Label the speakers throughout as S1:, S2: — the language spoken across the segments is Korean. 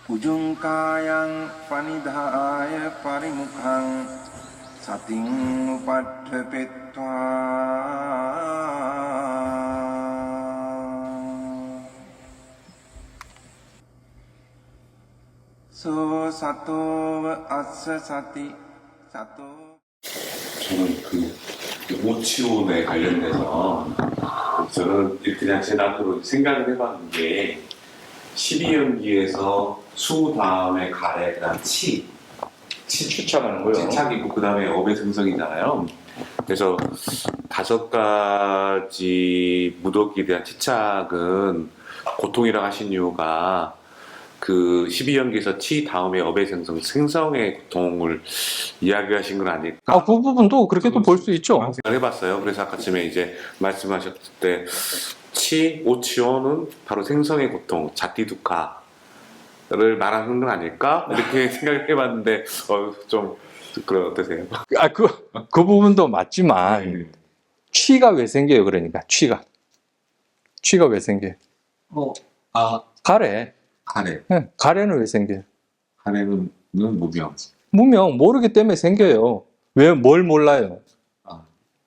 S1: Ujungkayang panidhaya parimukhang sating upadhepetva so sato assa sati sato.
S2: 저는 오치온에 관련돼서 저는 그냥 제 나름대로 생각을 해봤는 게 12연기에서 수 다음에 가래 그다음 치
S3: 추측하는 거요.
S2: 치착이고 그 다음에 업의 생성이잖아요. 그래서 5가지 무더기에 대한 치착은 고통이라고 하신 이유가 그 12연기에서 치 다음에 업의 생성의 고통을 이야기하신 건 아닐까?
S3: 아, 그 부분도 그렇게 또 볼 수 있죠.
S2: 생각을 해봤어요. 그래서 아까쯤에 이제 말씀하셨을 때 오치오는 바로 생성의 고통, 자띠두카를 말하는 건 아닐까? 이렇게 생각을 해봤는데 좀 그런 어떠세요?
S3: 아, 그 부분도 맞지만 취가 왜 생겨요? 그러니까 취가 왜 생겨요? 가래.
S2: 가래.
S3: 네, 가래는 왜 생겨요?
S2: 가래는 무명.
S3: 무명 모르기 때문에 생겨요. 왜 뭘 몰라요?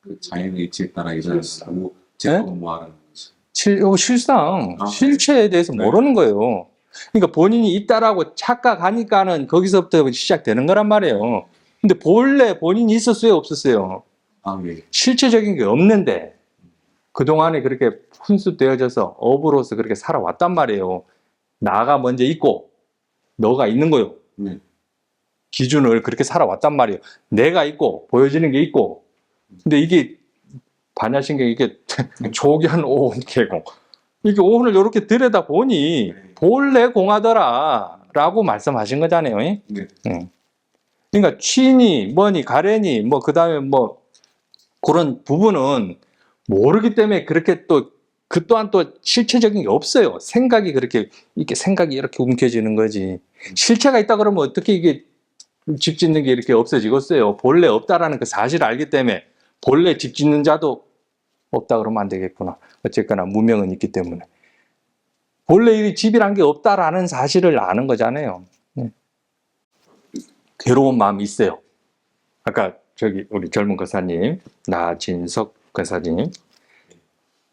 S2: 그 자연의 이치에 따라 일어나고 제법은 뭐하는 거지?
S3: 실상
S2: 아,
S3: 실체에 대해서
S2: 네.
S3: 모르는 거예요. 그러니까 본인이 있다라고 착각하니까는 거기서부터 시작되는 거란 말이에요. 근데 본래 본인이 있었어요, 없었어요?
S2: 예.
S3: 실체적인 게 없는데 그동안에 그렇게 훈수되어져서 업으로서 그렇게 살아왔단 말이에요. 나가 먼저 있고 너가 있는 거요.
S2: 네.
S3: 기준을 그렇게 살아왔단 말이에요. 내가 있고 보여지는 게 있고. 근데 이게 반야신경 이게 조견 오온 개공. 이게 오온을 이렇게 들여다 보니 본래 공하더라라고 말씀하신 거잖아요.
S2: 네.
S3: 그러니까 취니 뭐니 가래니 뭐 그다음에 뭐 그런 부분은 모르기 때문에 그렇게 또 그 또한 또 실체적인 게 없어요. 생각이 그렇게 이렇게 생각이 이렇게 움켜지는 거지. 실체가 있다 그러면 어떻게 이게 집 짓는 게 이렇게 없어지겠어요? 본래 없다라는 그 사실을 알기 때문에 본래 집 짓는 자도 없다 그러면 안 되겠구나. 어쨌거나 무명은 있기 때문에 본래 이 집이란 게 없다라는 사실을 아는 거잖아요. 괴로운 마음이 있어요. 아까 저기 우리 젊은 거사님, 나진석 거사님,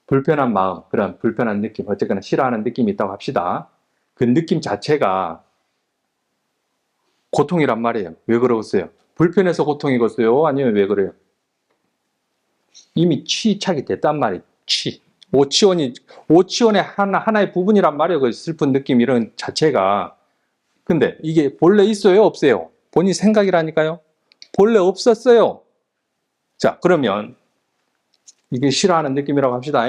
S3: 불편한 마음, 그런 불편한 느낌, 어쨌거나 싫어하는 느낌이 있다고 합시다. 그 느낌 자체가 고통이란 말이에요. 왜 그러겠어요? 불편해서 고통이겠어요? 아니면 왜 그래요? 이미 취착이 됐단 말이에요. 오치원의 하나의 부분이란 말이에요. 그 슬픈 느낌 이런 자체가. 근데 이게 본래 있어요? 없어요? 본인 생각이라니까요? 본래 없었어요. 자, 그러면 이게 싫어하는 느낌이라고 합시다.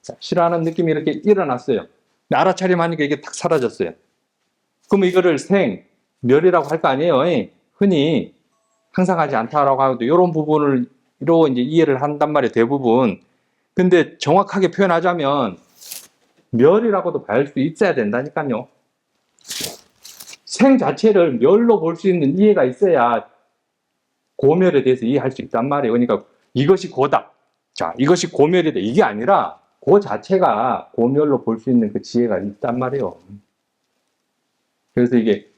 S3: 자, 싫어하는 느낌이 이렇게 일어났어요. 알아차림하니까 이게 탁 사라졌어요. 그러면 이거를 멸이라고 할 거 아니에요. 흔히 항상 하지 않다라고 하도 이런 부분을 이런 이제 이해를 한단 말이에요. 대부분. 근데 정확하게 표현하자면 멸이라고도 볼 수 있어야 된다니까요. 생 자체를 멸로 볼 수 있는 이해가 있어야 고멸에 대해서 이해할 수 있단 말이에요. 그러니까 이것이 고다. 자, 이것이 고멸이다. 이게 아니라 그 자체가 고멸로 볼 수 있는 그 지혜가 있단 말이에요. 그래서 이게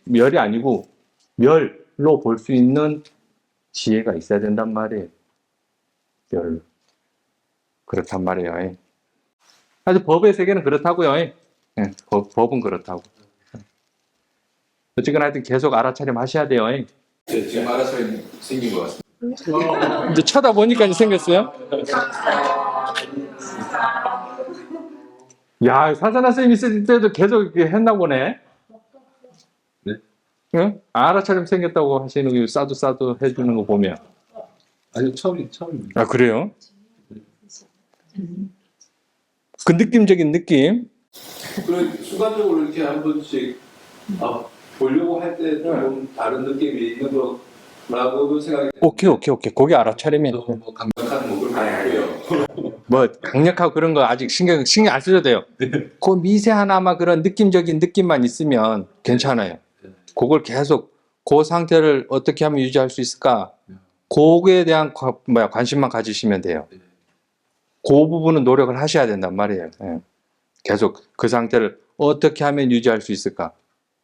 S3: 멸이 아니고 멸로 볼 수 있는 지혜가 있어야 된단 말이에요. 멸. 그렇단 말이에요. 사실 법의 세계는 그렇다고요. 법은 그렇다고. 어쨌거나 하여튼 계속 알아차림 하셔야 돼요.
S4: 지금 알아차림 생긴 것 같습니다.
S3: 이제 쳐다보니까 생겼어요? 야, 사사나 선생님 있을 때도 계속 이렇게 했나 보네.
S2: 네?
S3: 응? 알아차림 생겼다고 하시는 거 싸도 해주는 거 보면.
S2: 아니 처음입니다.
S3: 아, 그래요? 그 느낌적인 느낌?
S4: 그런 순간적으로 이렇게 한 번씩 보려고 할 때 좀 다른 느낌이 있는 거라고도 생각이
S3: 오케이. 그게 알아차림이.
S4: 뭐 감각하는 뭐 그런 거 아니고요.
S3: 뭐 강력하고 그런 거 아직 신경 안 쓰셔도 돼요. 그 미세하나마 그런 느낌적인 느낌만 있으면 괜찮아요. 그걸 계속 그 상태를 어떻게 하면 유지할 수 있을까? 그거에 대한 관심만 가지시면 돼요. 그 부분은 노력을 하셔야 된단 말이에요. 계속 그 상태를 어떻게 하면 유지할 수 있을까?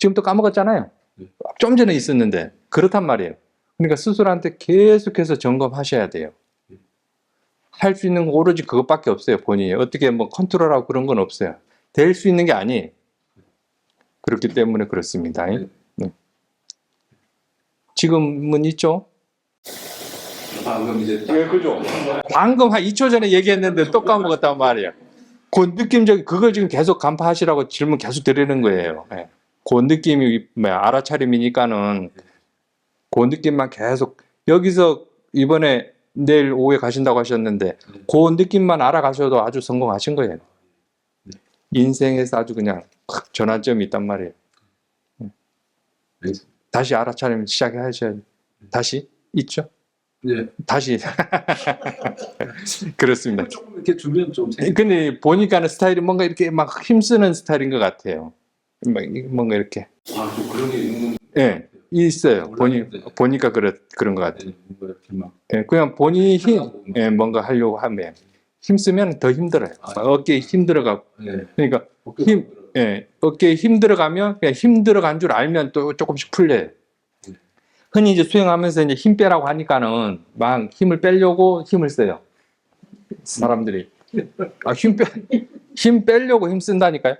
S3: 지금 또 까먹었잖아요.
S4: 네.
S3: 좀 전에 있었는데 그렇단 말이에요. 그러니까 스스로한테 계속해서 점검하셔야 돼요. 할 수 있는 건 오로지 그것밖에 없어요. 본인이 어떻게 뭐 컨트롤하고 그런 건 없어요. 될 수 있는 게 아니에요. 그렇기 때문에 그렇습니다.
S4: 네.
S3: 네. 지금은 있죠?
S4: 방금 이제
S3: 예, 그죠. 방금 한 2초 전에 얘기했는데 또 까먹었단 말이에요. 그 느낌적 그걸 지금 계속 간파하시라고 질문 계속 드리는 거예요. 예. 그 느낌이 알아차림이니까는 그 느낌만 계속 여기서 이번에 내일 오후에 가신다고 하셨는데 그 느낌만 알아가셔도 아주 성공하신 거예요. 인생에서 아주 그냥 확 전환점이 있단 말이에요. 다시 알아차리면 시작하셔야 돼요. 다시 있죠?
S4: 네.
S3: 다시 그렇습니다.
S4: 조금 이렇게 주면 좀
S3: 근데 보니까는 스타일이 뭔가 이렇게 막 힘쓰는 스타일인 것 같아요. 뭔가 이렇게
S4: 좀 그런 게 있는
S3: 예 있어요.
S4: 몰랐는데.
S3: 보니까 그런 것 같아요.
S4: 뭐 이렇게 막
S3: 예, 그냥 본인이 뭔가 하려고 하면 힘쓰면 더 힘들어요. 어깨에 힘들어가
S4: 네.
S3: 그러니까 어깨에 힘들어가면 그냥 힘들어간 줄 알면 또 조금씩 풀려요. 흔히 이제 수행하면서 이제 힘 빼라고 하니까는 막 힘을 빼려고 힘을 써요. 사람들이. 힘 빼려고 힘 쓴다니까요.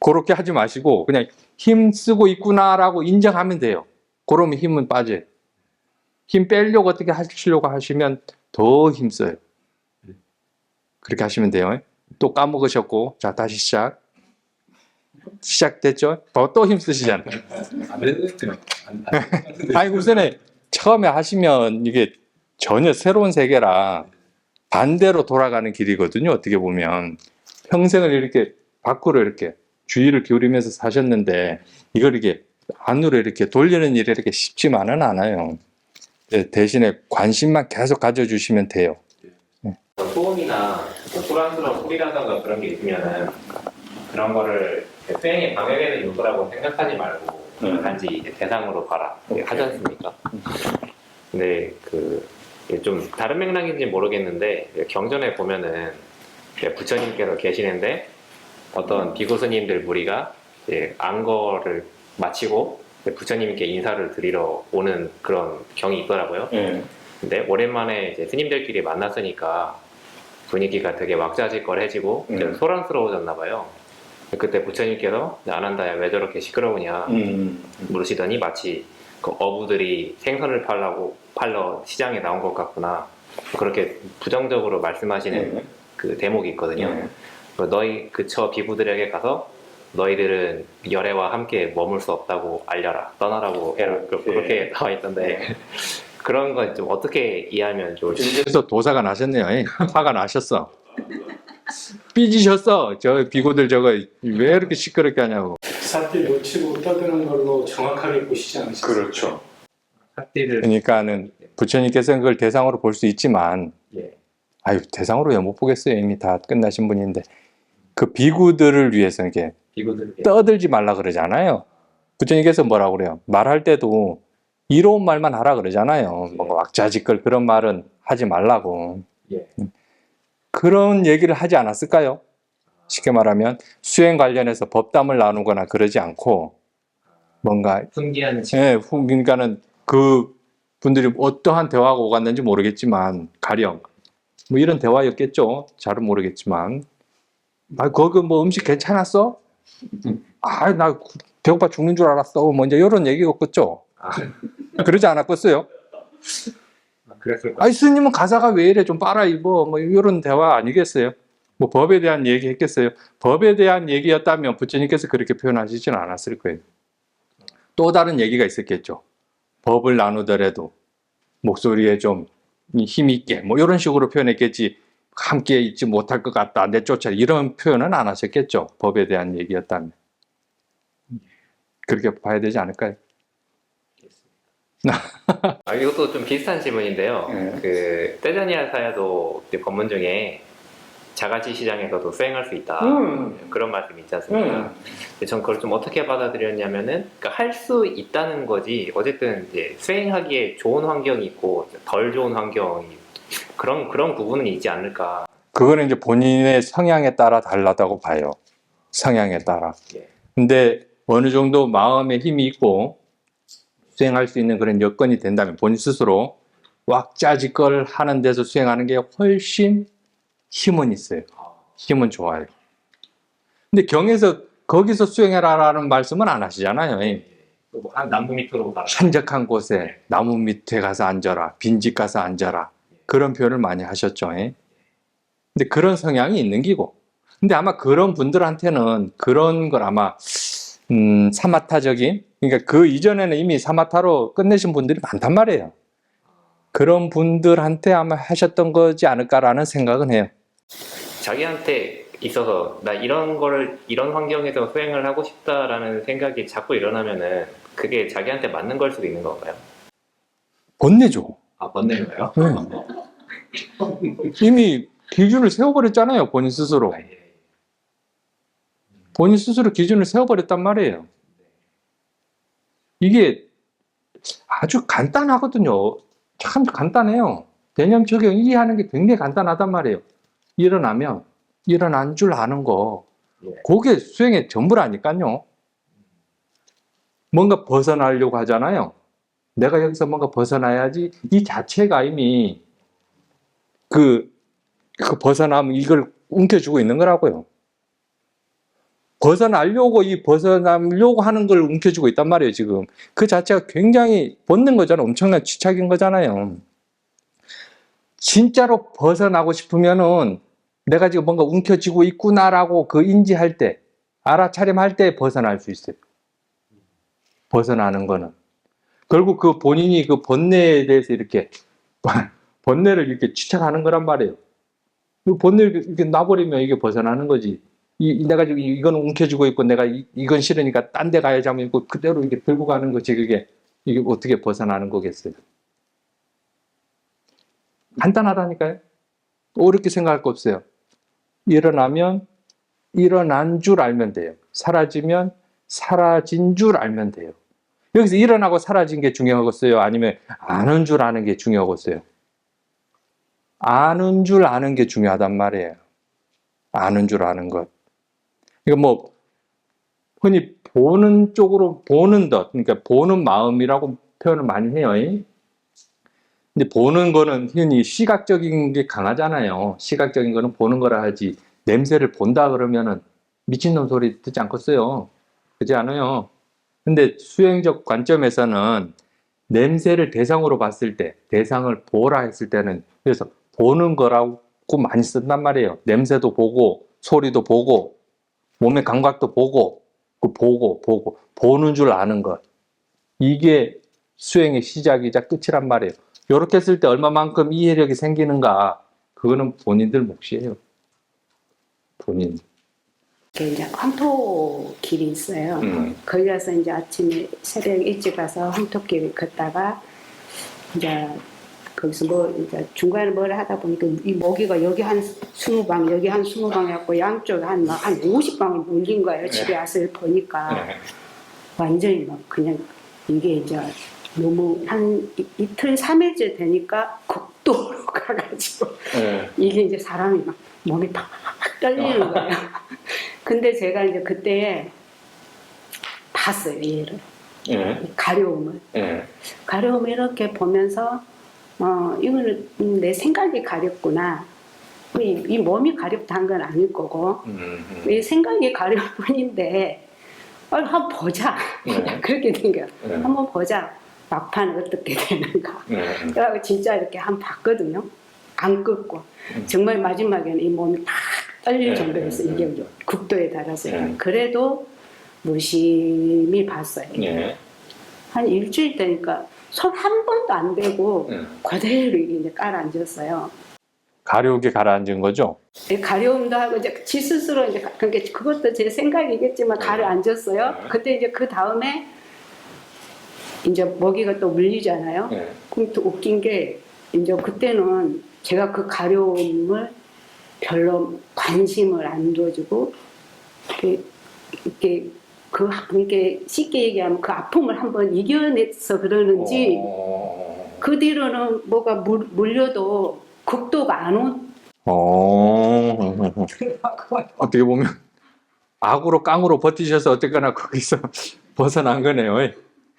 S3: 그렇게 하지 마시고 그냥 힘 쓰고 있구나라고 인정하면 돼요. 그러면 힘은 빠져요. 힘 빼려고 어떻게 하시려고 하시면 더 힘써요. 그렇게 하시면 돼요. 또 까먹으셨고, 자, 다시 시작됐죠? 또 힘쓰시잖아요.
S4: 안 되겠죠.
S3: 아니, 우선에 처음에 하시면 이게 전혀 새로운 세계라 반대로 돌아가는 길이거든요. 어떻게 보면. 평생을 이렇게 밖으로 이렇게 주의를 기울이면서 사셨는데 이걸 이렇게 안으로 이렇게 돌리는 일이 이렇게 쉽지만은 않아요. 대신에 관심만 계속 가져주시면 돼요.
S5: 소음이나 소란스러운 소리라든가 그런 게 있으면은 그런 거를 수행에 방해되는 요소라고 생각하지 말고 단지 이제 대상으로 봐라 하지 않습니까? 근데 좀 다른 맥락인지 모르겠는데 경전에 보면은 부처님께서 계시는데 어떤 비구 스님들 무리가 안거를 마치고 부처님께 인사를 드리러 오는 그런 경이 있더라고요. 근데 오랜만에 이제 스님들끼리 만났으니까 분위기가 되게 왁자지껄해지고 소란스러워졌나 봐요. 그때 부처님께서 안 한다야 왜 저렇게 시끄러우냐 물으시더니 마치 그 어부들이 생선을 팔러 시장에 나온 것 같구나 그렇게 부정적으로 말씀하시는 그 대목이 있거든요. 너희 저 비구들에게 가서 너희들은 열애와 함께 머물 수 없다고 알려라 떠나라고 해라 그렇게 나와 있던데 그런 건 좀 어떻게 이해하면 좋을지.
S3: 그래서 도사가 나셨네요. 화가 나셨어. 삐지셨어. 저 비고들 저거 왜 이렇게 시끄럽게 하냐고.
S6: 사태 놓치고 떠드는 걸로 정확하게 보시지 않으셨어요?
S3: 그렇죠.
S5: 삭디를
S3: 그러니까는 부처님께서는 그걸 대상으로 볼 수 있지만 아유 대상으로 왜 못 보겠어요. 이미 다 끝나신 분인데 그 비구들을 위해서 이렇게
S5: 비구들
S3: 떠들지 말라 그러잖아요. 부처님께서 뭐라고 그래요? 말할 때도 이로운 말만 하라 그러잖아요. 뭔가 왁자지껄 그런 말은 하지 말라고. 그런 얘기를 하지 않았을까요? 쉽게 말하면 수행 관련해서 법담을 나누거나 그러지 않고 뭔가
S5: 훈기하는
S3: 그러니까는 그 분들이 어떠한 대화가 오갔는지 모르겠지만 가령 뭐 이런 대화였겠죠. 잘은 모르겠지만 거기 뭐 음식 괜찮았어? 나 배고파 죽는 줄 알았어. 뭐 이제 이런 얘기였겠죠. 그러지 않았겠어요?
S5: 그랬을
S3: 아니 스님은 가사가 왜 이래 좀 빨아 입어 뭐 이런 대화 아니겠어요? 뭐 법에 대한 얘기 했겠어요? 법에 대한 얘기였다면 부처님께서 그렇게 표현하시지는 않았을 거예요. 또 다른 얘기가 있었겠죠. 법을 나누더라도 목소리에 좀 힘 있게 뭐 이런 식으로 표현했겠지 함께 있지 못할 것 같다 내쫓아 이런 표현은 안 하셨겠죠. 법에 대한 얘기였다면 그렇게 봐야 되지 않을까요?
S5: 이것도 좀 비슷한 질문인데요. 그 떼자니아 사야도 법문 중에 자가지 시장에서도 수행할 수 있다 그런 말씀이 있지 않습니까? 근데 전 그걸 좀 어떻게 받아들였냐면은 그러니까 할 수 있다는 거지 어쨌든 이제 수행하기에 좋은 환경이 있고 덜 좋은 환경이 그런 부분은 있지 않을까.
S3: 그거는 이제 본인의 성향에 따라 달라다고 봐요. 성향에 따라. 근데 어느 정도 마음의 힘이 있고 수행할 수 있는 그런 여건이 된다면 본인 스스로 왁자지껄 하는 데서 수행하는 게 훨씬 힘은 있어요. 힘은 좋아요. 근데 경에서 거기서 수행해라라는 말씀은 안 하시잖아요.
S5: 나무 밑으로 가라.
S3: 한적한 곳에 나무 밑에 가서 앉아라, 빈집 가서 앉아라, 그런 표현을 많이 하셨죠. 근데 그런 성향이 있는 기고. 근데 아마 그런 분들한테는 그런 걸 아마 사마타적인, 그러니까 그 이전에는 이미 사마타로 끝내신 분들이 많단 말이에요. 그런 분들한테 아마 하셨던 거지 않을까라는 생각은 해요.
S5: 자기한테 있어서 나 이런 환경에서 수행을 하고 싶다라는 생각이 자꾸 일어나면은 그게 자기한테 맞는 걸 수도 있는 건가요?
S3: 번뇌죠.
S5: 아, 맞는 거예요?
S3: 이미 기준을 세워버렸잖아요, 본인 스스로. 본인 스스로 기준을 세워버렸단 말이에요. 이게 아주 간단하거든요. 참 간단해요. 개념 적용 이해하는 게 굉장히 간단하단 말이에요. 일어나면 일어난 줄 아는 거, 그게 수행의 전부라니까요. 뭔가 벗어나려고 하잖아요. 내가 여기서 뭔가 벗어나야지, 이 자체가 이미 그 벗어나면 이걸 움켜쥐고 있는 거라고요. 벗어나려고 하는 걸 움켜쥐고 있단 말이에요, 지금. 그 자체가 굉장히 벗는 거잖아요. 엄청난 집착인 거잖아요. 진짜로 벗어나고 싶으면은 내가 지금 뭔가 움켜쥐고 있구나라고 그 인지할 때, 알아차림할 때 벗어날 수 있어요. 벗어나는 거는. 결국 그 본인이 그 번뇌에 대해서 이렇게, 번뇌를 이렇게 집착하는 거란 말이에요. 그 번뇌를 이렇게 놔버리면 이게 벗어나는 거지. 내가 지금 이건 움켜쥐고 있고 내가 이건 싫으니까 딴 데 가야지 하면 이거 그대로 이렇게 들고 가는 거지. 이게 어떻게 벗어나는 거겠어요. 간단하다니까요. 어렵게 생각할 거 없어요. 일어나면 일어난 줄 알면 돼요. 사라지면 사라진 줄 알면 돼요. 여기서 일어나고 사라진 게 중요하겠어요? 아니면 아는 줄 아는 게 중요하겠어요? 아는 줄 아는 게 중요하단 말이에요. 아는 줄 아는 것. 이거 뭐 흔히 보는 쪽으로 보는 것, 그러니까 보는 마음이라고 표현을 많이 해요. 근데 보는 거는 흔히 시각적인 게 강하잖아요. 시각적인 거는 보는 거라 하지. 냄새를 본다 그러면은 미친놈 소리 듣지 않겠어요. 그렇지 않아요. 근데 수행적 관점에서는 냄새를 대상으로 봤을 때, 대상을 보라 했을 때는 그래서 보는 거라고 많이 쓴단 말이에요. 냄새도 보고, 소리도 보고, 몸의 감각도 보고, 보는 줄 아는 것. 이게 수행의 시작이자 끝이란 말이에요. 이렇게 했을 때 얼마만큼 이해력이 생기는가, 그거는 본인들 몫이에요. 본인.
S7: 이제 황토길이 있어요. 거기 가서 이제 아침에 새벽 일찍 가서 황토길 걷다가 이제 거기서 이제 중간에 뭘 하다 보니까 이 모기가 여기 한 20방, 여기 한 20방 해갖고 양쪽에 한 50방을 물린 거예요. 집에 와서 보니까. 완전히 막 그냥 이게 이제 너무 한 이틀, 3일째 되니까 극도로 가가지고 이게 이제 사람이 막 몸이 팍 떨리는 거예요. 근데 제가 이제 그때 봤어요, 얘를. 가려움을. 가려움을 이렇게 보면서, 이거는 내 생각이 가렵구나. 이 몸이 가렵다는 건 아닐 거고, 이 생각이 가려울 뿐인데, 한번 보자. 그렇게 된 거예요. 한번 보자. 막판 어떻게 되는가. 그래서 진짜 이렇게 한번 봤거든요. 안 끊고. 정말 마지막에는 이 몸이 팍 떨릴 정도였어요. 이게 극도에 달았어요. 그래도 무심히 봤어요. 한 일주일 되니까 손 한 번도 안 대고 그대로 이제 깔아앉았어요.
S3: 가려우게 가라앉은 거죠?
S7: 가려움도 하고 이제 지 스스로 이제 그러니까 그것도 제 생각이겠지만 가라앉았어요. 그때 이제 그 다음에 이제 먹이가 또 물리잖아요. 그럼 또 웃긴 게 이제 그때는 제가 그 가려움을 별로 관심을 안 둬주고 이렇게 쉽게 얘기하면 그 아픔을 한번 이겨내서 그러는지 그 뒤로는 뭐가 물려도 극도가 안 온.
S3: 어떻게 보면 악으로 깡으로 버티셔서 어쨌거나 거기서 벗어난 거네요.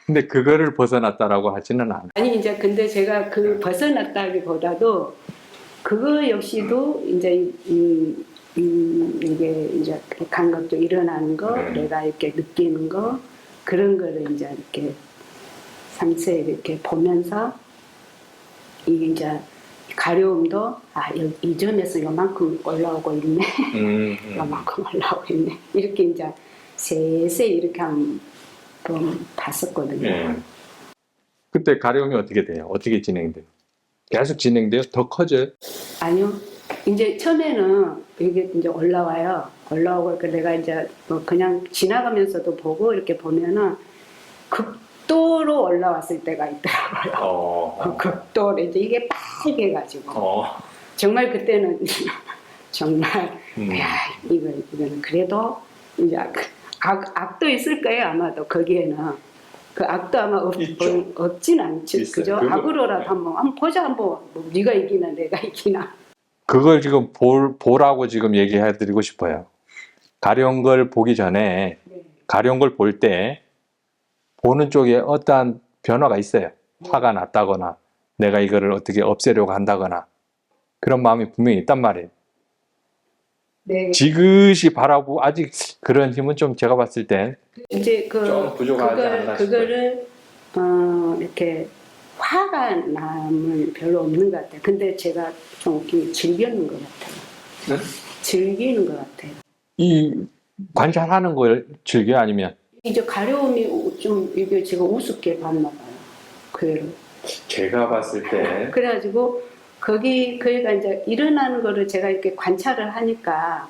S3: 근데 그거를 벗어났다라고 하지는 않아요.
S7: 아니 이제 근데 제가 그 벗어났다기보다도 그거 역시도 이제 이게 이제 감각도 일어나는 거, 내가 이렇게 느끼는 거 그런 거를 이제 이렇게 상세히 이렇게 보면서 이게 이제 가려움도 이 점에서 요만큼 올라오고 있네, 요만큼 올라오고 있네 이렇게 이제 세세히 이렇게 한번 봤었거든요.
S3: 그때 가려움이 어떻게 돼요? 어떻게 진행돼요? 계속 진행돼요? 더 커져요?
S7: 아니요. 이제 처음에는 이게 이제 올라오고 내가 이제 뭐 그냥 지나가면서도 보고 이렇게 보면은 극도로 올라왔을 때가 있더라고요. 극도로 이제 이게 빨개가지고 정말 그때는 정말 야 이거는 그래도 이제 악도 있을 거예요 아마도 거기에는. 그 악도 아마 없진 않지, 그죠? 악으로라도 한번 보자, 뭐 네가 이기나 내가 이기나.
S3: 그걸 지금 보라고 지금 얘기해드리고 싶어요. 가려운 걸 보기 전에, 가려운 걸 볼 때, 보는 쪽에 어떠한 변화가 있어요. 화가 났다거나, 내가 이거를 어떻게 없애려고 한다거나, 그런 마음이 분명히 있단 말이에요.
S7: 네.
S3: 지그시 바라보고, 아직 그런 힘은 좀 제가 봤을 때,
S7: 이제
S3: 좀 부족하지 않나
S7: 그거를 이렇게 화가 남은 별로 없는 것 같아요. 근데 제가 좀 즐기는 것 같아요.
S3: 네?
S7: 즐기는 것 같아요.
S3: 이 관찰하는 걸 즐겨요? 아니면?
S7: 이제 가려움이 좀 이게 제가 우습게 봤나 봐요. 그거를.
S3: 제가 봤을 때,
S7: 그래가지고 거기가 이제 일어나는 거를 제가 이렇게 관찰을 하니까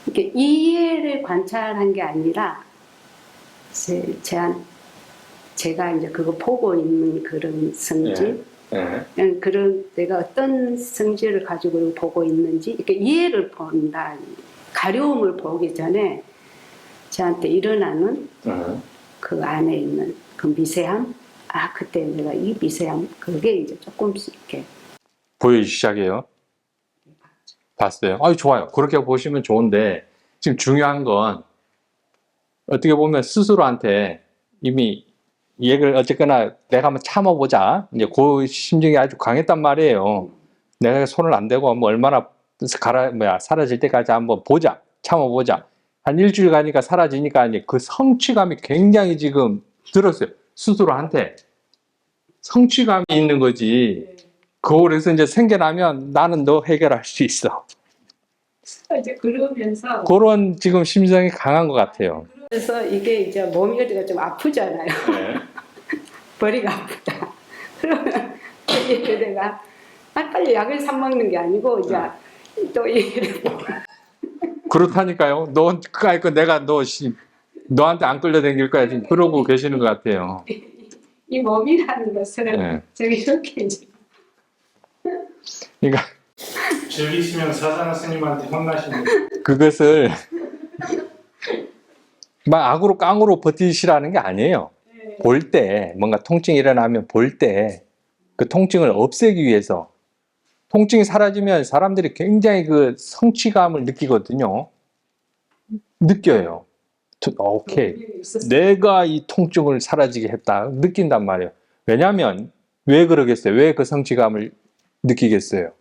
S7: 이렇게 이해를 관찰한 게 아니라 제가 이제 그거 보고 있는 그런 성질, 그런 내가 어떤 성질을 가지고 보고 있는지 이렇게 이해를 본다. 가려움을 보기 전에 저한테 일어나는 그 안에 있는 그 미세함, 그때 내가 이 미세함 그게 이제 조금씩 이렇게
S3: 보이기 시작해요. 봤어요. 좋아요. 그렇게 보시면 좋은데, 지금 중요한 건, 어떻게 보면 스스로한테 이미 얘를 어쨌거나 내가 한번 참아보자. 이제 그 심정이 아주 강했단 말이에요. 내가 손을 안 대고 뭐 얼마나 사라질 때까지 한번 보자. 참아보자. 한 일주일 가니까 사라지니까 이제 그 성취감이 굉장히 지금 들었어요. 스스로한테. 성취감이 있는 거지. 그래서 이제 생겨나면 나는 너 해결할 수 있어.
S7: 이제 그러면서
S3: 그런 지금 심정이 강한 것 같아요.
S7: 그래서 이게 이제 몸이 어디가 좀 아프잖아요. 머리가 아프다. 그러면 이제 내가 빨리 약을 사 먹는 게 아니고 이제 또 얘기를
S3: 그렇다니까요. 내가 너한테 안 끌려다닐 거야. 지금 그러고 계시는 것 같아요.
S7: 이 몸이라는 것은 제가 이렇게 이제
S3: 그러니까
S6: 즐기시면 사자나 스님한테 혼나시는
S3: 그것을 막 악으로 깡으로 버티시라는 게 아니에요. 볼 때, 뭔가 통증이 일어나면 볼 때 그 통증을 없애기 위해서, 통증이 사라지면 사람들이 굉장히 그 성취감을 느끼거든요. 느껴요. 오케이. 내가 이 통증을 사라지게 했다. 느낀단 말이에요. 왜냐하면 왜 그러겠어요? 왜 그 성취감을 느끼겠어요?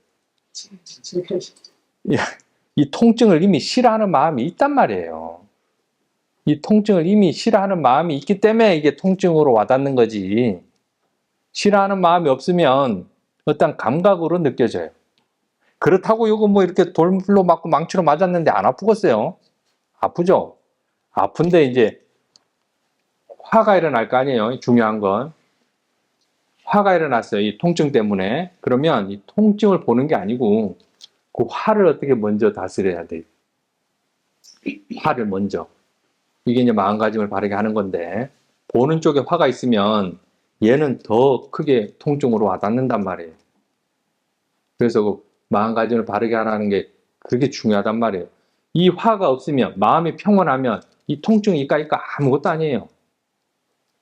S3: 이 통증을 이미 싫어하는 마음이 있단 말이에요. 이 통증을 이미 싫어하는 마음이 있기 때문에 이게 통증으로 와닿는 거지. 싫어하는 마음이 없으면 어떤 감각으로 느껴져요. 그렇다고 이거 뭐 이렇게 돌로 맞고 망치로 맞았는데 안 아프겠어요? 아프죠? 아픈데 이제 화가 일어날 거 아니에요. 중요한 건. 화가 일어났어요. 이 통증 때문에. 그러면 이 통증을 보는 게 아니고 그 화를 어떻게 먼저 다스려야 돼요. 화를 먼저. 이게 이제 마음가짐을 바르게 하는 건데, 보는 쪽에 화가 있으면 얘는 더 크게 통증으로 와닿는단 말이에요. 그래서 그 마음가짐을 바르게 하라는 게 그게 중요하단 말이에요. 이 화가 없으면, 마음이 평온하면 이 통증이 있까 아무것도 아니에요.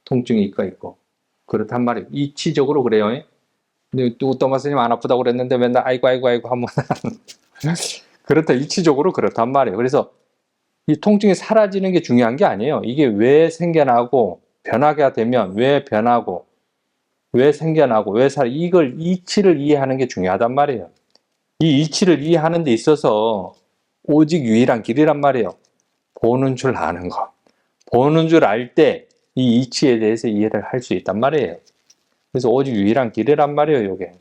S3: 통증이 있고. 그렇단 말이에요. 이치적으로 그래요. 근데 또 또마스님 안 아프다고 그랬는데 맨날 아이고 하면 그렇다. 이치적으로 그렇단 말이에요. 그래서 이 통증이 사라지는 게 중요한 게 아니에요. 이게 왜 생겨나고 변하게 되면 왜 변하고 왜 생겨나고 왜 이걸 이치를 이해하는 게 중요하단 말이에요. 이 이치를 이해하는 데 있어서 오직 유일한 길이란 말이에요. 보는 줄 아는 것. 보는 줄 알 때 이 이치에 대해서 이해를 할 수 있단 말이에요. 그래서 오직 유일한 길이란 말이에요, 이게.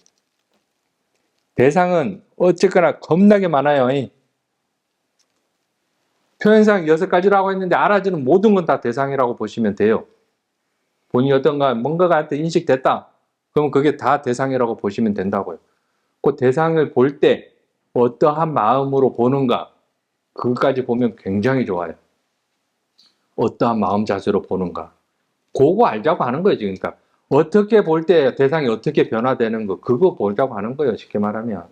S3: 대상은 어쨌거나 겁나게 많아요. 표현상 6가지라고 했는데 알아주는 모든 건 다 대상이라고 보시면 돼요. 본인이 뭔가가 한테 인식됐다. 그러면 그게 다 대상이라고 보시면 된다고요. 그 대상을 볼 때 어떠한 마음으로 보는가, 그것까지 보면 굉장히 좋아요. 어떠한 마음 자세로 보는가. 그거 알자고 하는 거예요, 지금. 그러니까 어떻게 볼 때 대상이 어떻게 변화되는 거, 그거 보자고 하는 거예요, 쉽게 말하면.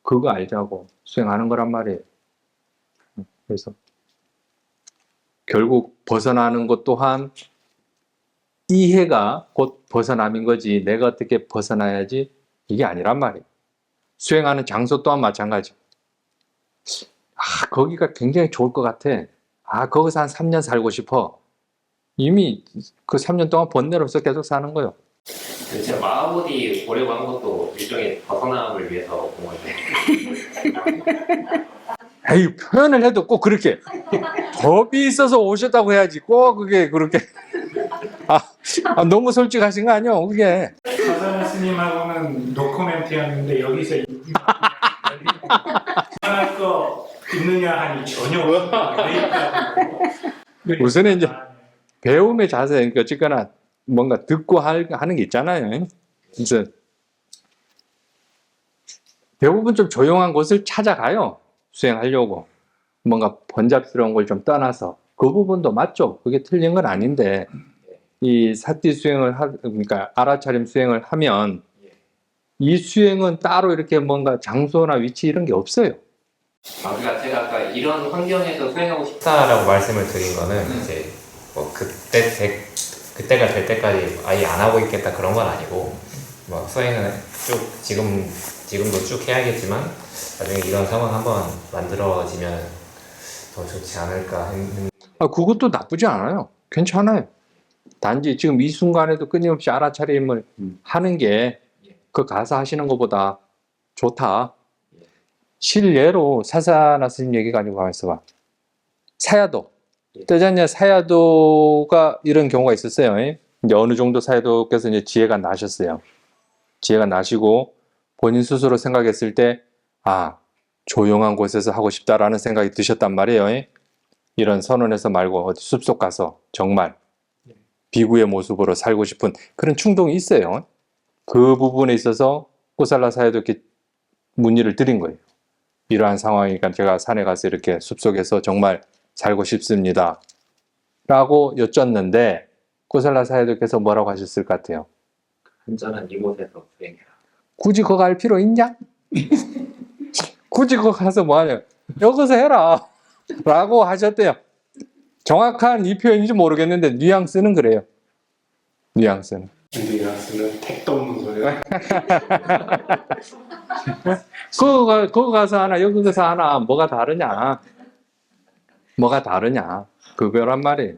S3: 그거 알자고 수행하는 거란 말이에요. 그래서 결국 벗어나는 것 또한 이해가 곧 벗어남인 거지, 내가 어떻게 벗어나야지 이게 아니란 말이에요. 수행하는 장소 또한 마찬가지. 거기가 굉장히 좋을 것 같아. 거기서 한 3년 살고 싶어. 이미 그 3년 동안 번뇌로서 계속 사는 거예요.
S5: 제 마하보디 보려고 한 것도 일종의 벗어남을 위해서 본 건데.
S3: 에이, 표현을 해도 꼭 그렇게 법이 있어서 오셨다고 해야지 꼭 그게 그렇게 너무 솔직하신 거 아니야 그게.
S6: 사사나 스님하고는 노코멘트였는데 여기서 할 거 있느냐 하니 전혀 없어요.
S3: 우선은 이제 배움의 자세, 그러니까 어쨌거나 뭔가 듣고 하는 게 있잖아요. 그래서 대부분 좀 조용한 곳을 찾아가요. 수행하려고. 뭔가 번잡스러운 걸 좀 떠나서. 그 부분도 맞죠. 그게 틀린 건 아닌데, 이 사티 수행을, 그러니까 알아차림 수행을 하면, 이 수행은 따로 이렇게 뭔가 장소나 위치 이런 게 없어요.
S5: 그러니까 제가 아까 이런 환경에서 수행하고 싶다라고 말씀을 드린 거는 이제 뭐 그때가 될 때까지 아예 안 하고 있겠다 그런 건 아니고, 뭐 수행은 지금도 쭉 해야겠지만 나중에 이런 상황 한번 만들어지면 더 좋지 않을까 했는데.
S3: 그것도 나쁘지 않아요. 괜찮아요. 단지 지금 이 순간에도 끊임없이 알아차림을 하는 게 그 가서 하시는 것보다 좋다. 실례로 사사나 스님 얘기 가지고 가만 있어봐. 사야도. 때전에 사야도가 이런 경우가 있었어요. 이제 어느 정도 사야도께서 이제 지혜가 나셨어요. 지혜가 나시고 본인 스스로 생각했을 때, 조용한 곳에서 하고 싶다라는 생각이 드셨단 말이에요. 이런 선원에서 말고 어디 숲속 가서 정말 비구의 모습으로 살고 싶은 그런 충동이 있어요. 그 부분에 있어서 꼬살라 사야도 이렇게 문의를 드린 거예요. 이러한 상황이니까 제가 산에 가서 이렇게 숲속에서 정말 살고 싶습니다. 라고 여쭙는데 꼬살라 사야도께서 뭐라고 하셨을 것 같아요?
S5: 안전한 이곳에서 수행해라.
S3: 굳이 거기 갈 필요 있냐? 굳이 거기 가서 뭐하냐? 여기서 해라. 라고 하셨대요. 정확한 이 표현인지 모르겠는데 뉘앙스는 그래요. 뉘앙스는.
S6: 뉘앙스는 택도 없는 소리가.
S3: 거기 가서 하나 여기 가서 하나 뭐가 다르냐? 뭐가 다르냐? 그거란 말이에요.